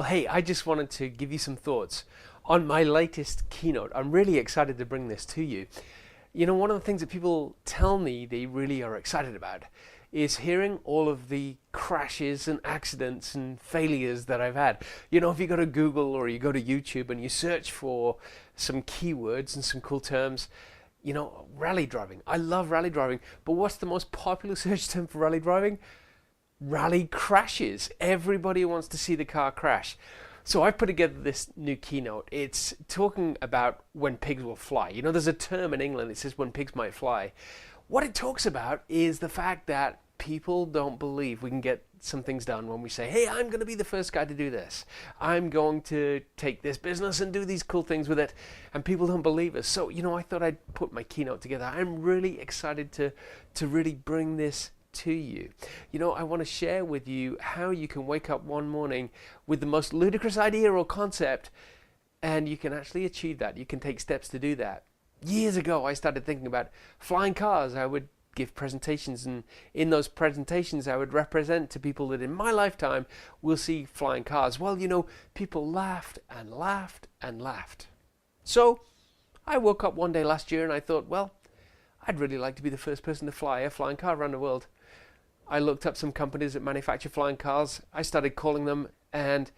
Well, hey, I just wanted to give you some thoughts on my latest keynote. I'm really excited to bring this to you. You know, one of the things that people tell me they really are excited about is hearing all of the crashes and accidents and failures that I've had. You know, if you go to Google or you go to YouTube and you search for some keywords and some cool terms, you know, rally driving. I love rally driving, but what's the most popular search term for rally driving? Rally crashes. Everybody wants to see the car crash. So I put together this new keynote. It's talking about when pigs will fly. You know, there's a term in England that says when pigs might fly. What it talks about is the fact that people don't believe we can get some things done when we say, hey, I'm going to be the first guy to do this. I'm going to take this business and do these cool things with it. And people don't believe us. So, you know, I thought I'd put my keynote together. I'm really excited to really bring this to you. You know, I want to share with you how you can wake up one morning with the most ludicrous idea or concept, and you can actually achieve that. You can take steps to do that. Years ago, I started thinking about flying cars. I would give presentations, and in those presentations, I would represent to people that in my lifetime will see flying cars. Well, you know, people laughed and laughed and laughed. So I woke up one day last year and I thought, well, I'd really like to be the first person to fly a flying car around the world. I looked up some companies that manufacture flying cars. I started calling them, and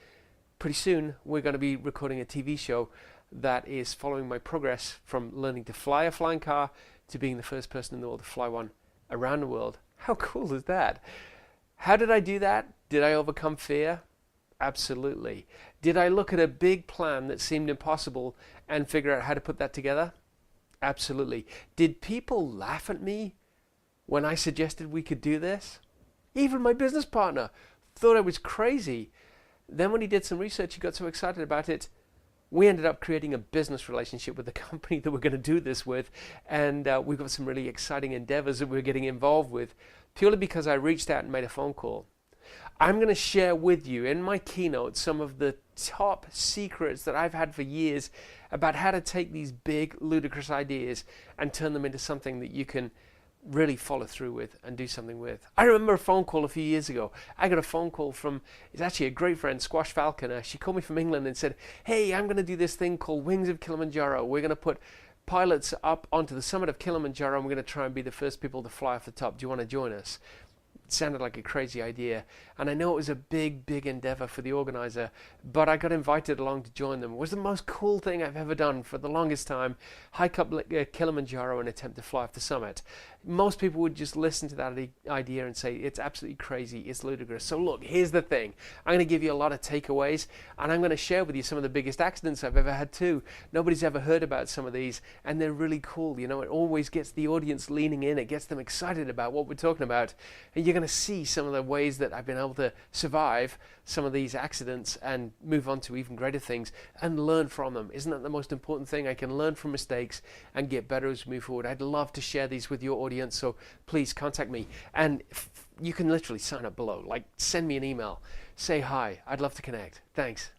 pretty soon we're going to be recording a TV show that is following my progress from learning to fly a flying car to being the first person in the world to fly one around the world. How cool is that? How did I do that? Did I overcome fear? Absolutely. Did I look at a big plan that seemed impossible and figure out how to put that together? Absolutely. Did people laugh at me when I suggested we could do this? Even my business partner thought I was crazy. Then when he did some research, he got so excited about it, we ended up creating a business relationship with the company that we're going to do this with, and we've got some really exciting endeavors that we're getting involved with, purely because I reached out and made a phone call. I'm going to share with you in my keynote some of the top secrets that I've had for years about how to take these big, ludicrous ideas and turn them into something that you can really follow through with and do something with. I remember a phone call a few years ago. I got a phone call from, it's actually a great friend, Squash Falconer. She called me from England and said, hey, I'm going to do this thing called Wings of Kilimanjaro. We're going to put pilots up onto the summit of Kilimanjaro, and we're going to try and be the first people to fly off the top. Do you want to join us? It sounded like a crazy idea, and I know it was a big, big endeavor for the organizer, but I got invited along to join them. It was the most cool thing I've ever done for the longest time. Hike up Kilimanjaro and attempt to fly off the summit. Most people would just listen to that idea and say, it's absolutely crazy, it's ludicrous. So look, here's the thing. I'm going to give you a lot of takeaways, and I'm going to share with you some of the biggest accidents I've ever had too. Nobody's ever heard about some of these, and they're really cool. You know, it always gets the audience leaning in. It gets them excited about what we're talking about. And you're going to see some of the ways that I've been able to survive some of these accidents and move on to even greater things and learn from them. Isn't that the most important thing? I can learn from mistakes and get better as we move forward. I'd love to share these with your audience, so please contact me. And you can literally sign up below. Like, send me an email. Say hi. I'd love to connect. Thanks.